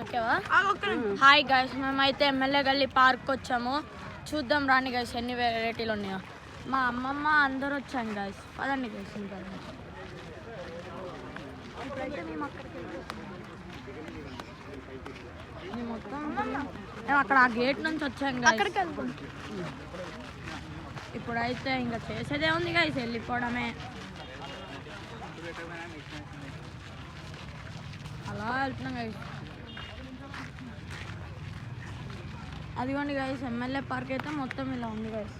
ఓకేవా? Hi guys, మేమైతే MLA గల్లీ park వచ్చాము. చూద్దాం రాని గైస్ ఎన్ని వెరైటీలు ఉన్నాయో. మా అమ్మమ్మ అందరూ వచ్చాను గైస్. పదండి గైస్. ఇప్పుడైతే మేము అక్కడ ఆ గేట్ నుంచి వచ్చాం గైస్. ఇప్పుడైతే ఇంకా చేసేదే ఉంది గైస్, వెళ్ళిపోవడమే. అలా వెళ్తున్నాం గైస్. అదిగోండి గైస్, ఎమ్మెల్యే పార్క్ అయితే మొత్తం ఇలా ఉంది గైస్.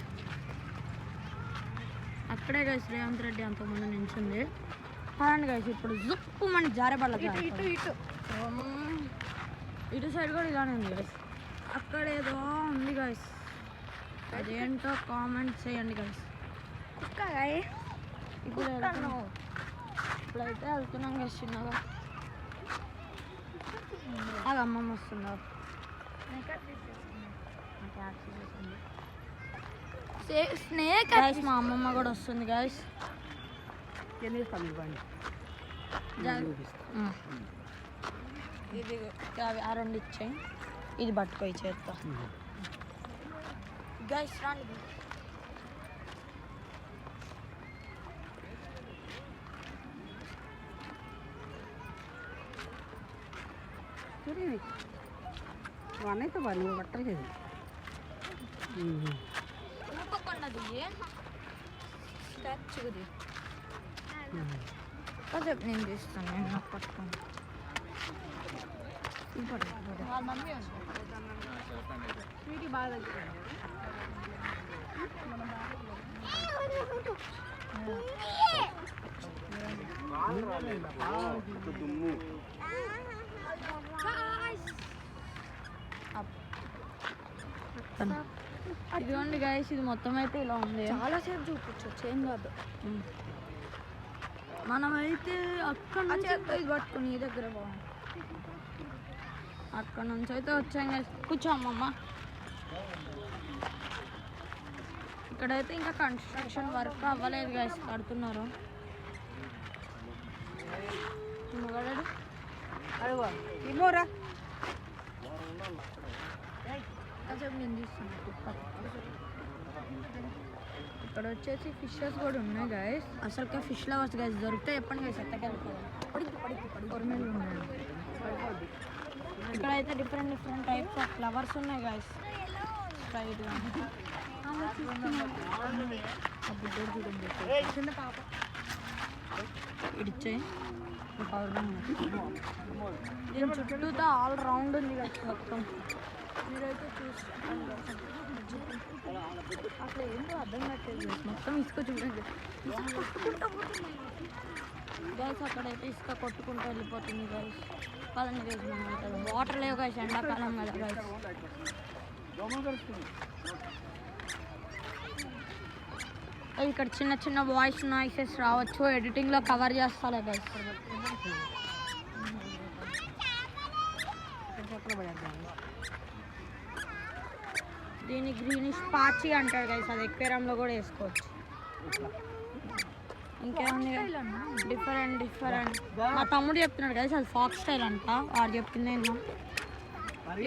అక్కడే గైస్ రేవంత్ రెడ్డి అంతకుముందు నించుంది. పదండి గైస్, ఇప్పుడు జుప్పు మన జారేబల్ల ఇటు సైడ్ కూడా ఇలానే ఉంది గైస్. అక్కడ ఏదో ఉంది గైస్, అదేంటో కామెంట్ చేయండి గైస్. ఇప్పుడైతే వెళ్తున్నాం గైస్ చిన్నగా. అది అమ్మమ్మ వస్తున్నారు. స్నేక్ గైస్, మా అమ్మమ్మ కూడా వస్తుంది గైస్. ఇది అవి ఆ రెండు ఇచ్చాయి, ఇది పట్టుకోయి చేస్తా గైస్. రండి వానైతే బాగా నువ్వు పట్టలేదు. ఊపకొండది స్టాచ్యూది కాసేపు నేను తీస్తాను. నేను నాకు పట్టుకోండి. మమ్మీ బాగా ఇదిగోండి గైస్, ఇది మొత్తం అయితే ఇలా ఉంది. చాలాసేపు చూపించవచ్చు, ఏం కాదు. మనమైతే అక్కడ నుంచి ఇది పట్టుకుని ఈ దగ్గర బాగుంది. అక్కడ నుంచి అయితే వచ్చాం గైస్. కూర్చోమ్మమ్మ. ఇక్కడైతే ఇంకా కన్స్ట్రక్షన్ వర్క్ అవ్వలేదు గైస్, కడుతున్నారు. ఇన్నోరా నేను తీస్తాను. ఇక్కడ వచ్చేసి ఫిషెస్ కూడా ఉన్నాయి గైస్. అసలు ఫిష్ లవర్స్ గైస్ దొరికితే చెప్పండి గైస్. ఎత్తకెళ్ళిపోవాలి ఉన్నాయి. ఇక్కడైతే different different types of flowers ఉన్నాయి గైస్. స్ట్రైట్గా చిన్న పాప ఇడిచ్చాయి. దీని చుట్టూతో ఆల్ రౌండ్ ఉంది గైస్ మొత్తం. మీరైతే చూసుకోండి. అసలు ఏంటో అర్థం కట్టలేదు. మొత్తం ఇసుక చూడండి, ఇసుక కొట్టుకుంటూ పోతుంది గైస్. అక్కడైతే ఇసుక కొట్టుకుంటూ వెళ్ళిపోతుంది గైస్. పదండి గైస్, మనం వాటర్ లేవు గైస్, ఎండాకాలం కదా గైస్. ఇక్కడ చిన్న చిన్న వాయిస్ నాయిసెస్ రావచ్చు, ఎడిటింగ్లో కవర్ చేస్తాలే గైస్. దీన్ని గ్రీనిష్ పాచి అంటారు గైస్. అది ఎక్వేరియంలో కూడా వేసుకోవచ్చు. ఇంకేముంది డిఫరెంట్ డిఫరెంట్. మా తమ్ముడు చెప్తున్నాడు గైస్, అది ఫాక్స్ స్టైల్ అంట. వాడు చెప్పింది ఏంటో.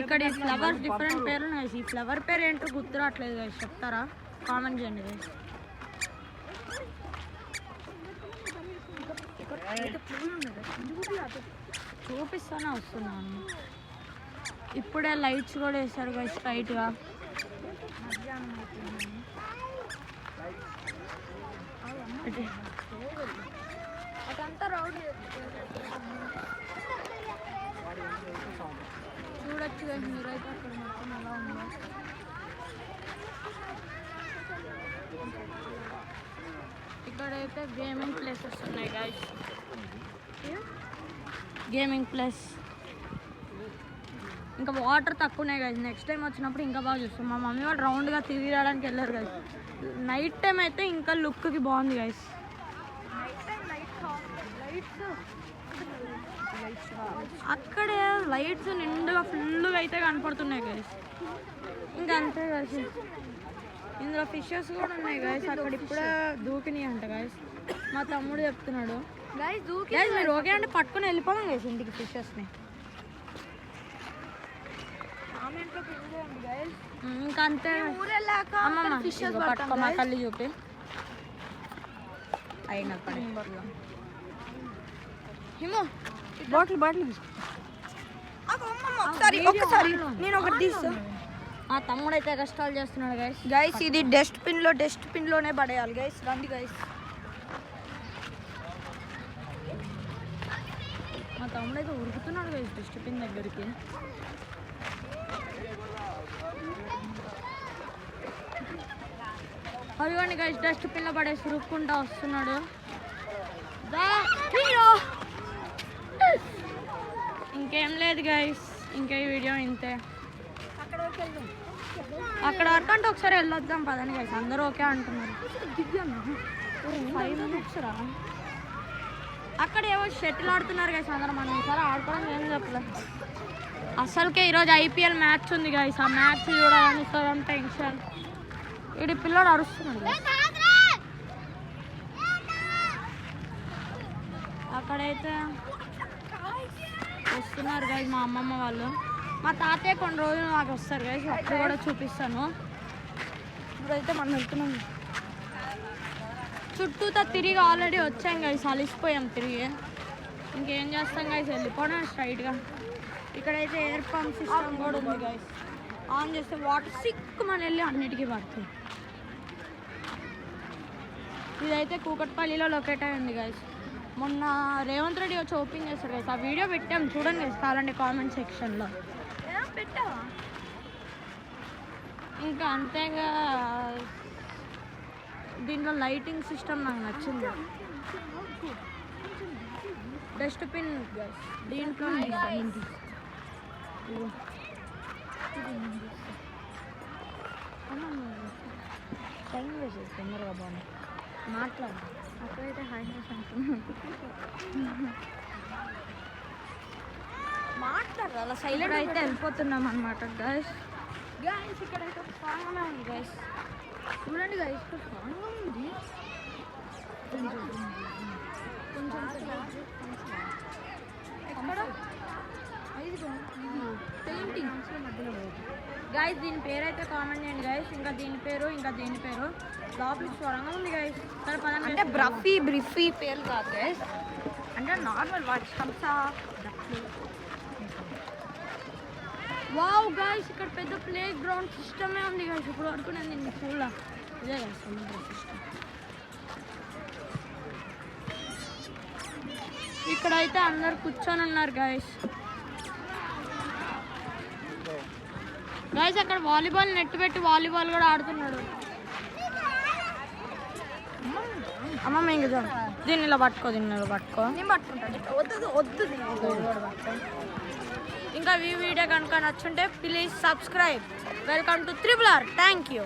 ఇక్కడ ఈ ఫ్లవర్స్ డిఫరెంట్ పేర్లు ఉన్నాయి. ఈ ఫ్లవర్ పేరు ఏంటో గుర్తు రావట్లేదు గైస్, చెప్తారా? కామెంట్ చేయండి గైస్. చూపిస్తానే వస్తున్నాను. ఇప్పుడే లైట్స్ కూడా వేస్తారు గైస్ స్ట్రైట్గా. అదంతా రౌడ్ చూడొచ్చు గైస్ మీరైతే. అక్కడ మొత్తం ఎలా ఉందో. ఇక్కడైతే గేమింగ్ ప్లేసెస్ ఉన్నాయి గైస్. Gaming place. ఇంకా వాటర్ తక్కువనే గైస్. నెక్స్ట్ టైం వచ్చినప్పుడు ఇంకా బాగా చూస్తాం. మా మమ్మీ వాళ్ళు రౌండ్గా తిరిగి రావడానికి వెళ్ళారు గైస్. నైట్ టైం అయితే ఇంకా లుక్కి బాగుంది గైస్. అక్కడే లైట్స్ నిండుగా ఫుల్గా అయితే కనపడుతున్నాయి గైస్. ఇంకా అంతే గైస్. ఇందులో ఫిషెస్ కూడా ఉన్నాయి గైస్. అక్కడ ఇప్పుడే దూకినాయి అంట గైస్. మా తమ్ముడు చెప్తున్నాడు. గైస్ మీరు ఓకే అంటే పట్టుకొని వెళ్ళిపోదాం గైస్ ఇంటికి ఫిషెస్ని. ఇంకా అంతే ఊరెళ్ళాక అమ్మమ్మ ఫిషెస్ ఇదిగో పట్టుకో మా కళ్ళు చూపి అయినా హిమో బాటిల్ ఒకసారి నేను ఒకటి తీస్తా ఆ తమ్ముడు అయితే కష్టాలు చేస్తున్నాడు గైస్ గైస్ ఇది డస్ట్బిన్ లోనే పడేయాలి గైస్ రండి గైస్ మా తమ్ముడు అయితే ఉరుకుతున్నాడు గైస్ డస్ట్బిన్ దగ్గరికి అదిగోండి గైస్ డస్ట్బిన్ లో పడేసి ఉరుక్కుంటా వస్తున్నాడు ఇంకేం లేదు గైస్ ఇంకా ఈ వీడియో ఇంతే అక్కడ వరకు అంటే ఒకసారి వెళ్ళొద్దాం పదండి గైస్ అందరూ ఓకే అంటున్నారు 5 minutes రా అక్కడ ఏవో షటిల్ ఆడుతున్నారు గైస్ అందరూ మనం ఈసారి ఆడుకోవడం ఏం చెప్పలేదు అసలుకే ఈరోజు ఐపీఎల్ మ్యాచ్ ఉంది గైస్ ఆ మ్యాచ్ చూడాలని సగం టెన్షన్ ఇది పిల్లడు అరుస్తున్నాడు guys. అక్కడైతే వస్తున్నారు గైస్ మా అమ్మమ్మ వాళ్ళు మా తాతయ్య కొన్ని రోజులు నాకు వస్తారు గైస్ అప్పుడు కూడా చూపిస్తాను ఇప్పుడైతే మనం వెళ్తున్నాం చుట్టూతో తిరిగి ఆల్రెడీ వచ్చాం గైస్ అలిసిపోయాం తిరిగి ఇంకేం చేస్తాం గైస్ వెళ్ళిపోవడం స్ట్రైట్గా ఇక్కడైతే ఎయిర్ పంప్ సిస్టమ్ కూడా ఉంది గైస్ ఆన్ చేస్తే వాటర్ సిక్కుమని వెళ్ళి అన్నిటికీ పడుతుంది ఇదైతే కూకట్పల్లిలో లొకేట్ అయి ఉంది గైస్ మొన్న రేవంత్ రెడ్డి వచ్చి ఓపెన్ చేస్తారు గైస్ ఆ వీడియో పెట్టాం చూడండి గైస్ కావాలంటే కామెంట్ సెక్షన్లో పెట్టావా ఇంకా అంతేగా దీంట్లో లైటింగ్ సిస్టమ్ నాకు నచ్చింది డస్ట్బిన్ గైస్ దీంట్లో టైం వేసేసి తొందరగా బాగుంది మాట్లాడు అక్కడైతే హాయ్ హాయ్ అంటున్నాను మాట్లాడరా అలా సైలెంట్ అయితే వెళ్ళిపోతున్నాం అనమాట గైస్ ఇక్కడైతే స్ట్రాంగ్గానే ఉంది గైస్ చూడండి గైస్ ఇక్కడ స్ట్రాంగ్గా ఉంది ఎక్కడ పెయింటింగ్ గైస్ దీని పేరు అయితే కామెంట్ చేయండి గైస్ ఇంకా దీని పేరు లోపలికి స్వరంగా ఉంది గైస్ సరే పదండి అంటే బ్రిఫీ పేరు కాదు గైస్ అంటే నార్మల్ వాటి హంసా వావ్ గైస్ ఇక్కడ పెద్ద ప్లే గ్రౌండ్ సిస్టమే ఉంది గైస్ ఇప్పుడు వరకు నేను దీన్ని చూడాల ఇదే గైస్ సముద్ర సిస్టమ్ ఇక్కడైతే అందరు కూర్చొని ఉన్నారు గైస్ అక్కడ వాలీబాల్ నెట్ పెట్టి వాలీబాల్ కూడా ఆడుతున్నాడు అమ్మ ఇంకా దీన్ని ఇలా పట్టుకో నేను పట్టుకుంటాను వద్దు ఇంకా ఈ వీడియో కనుక నచ్చుంటే please subscribe welcome to 3R thank you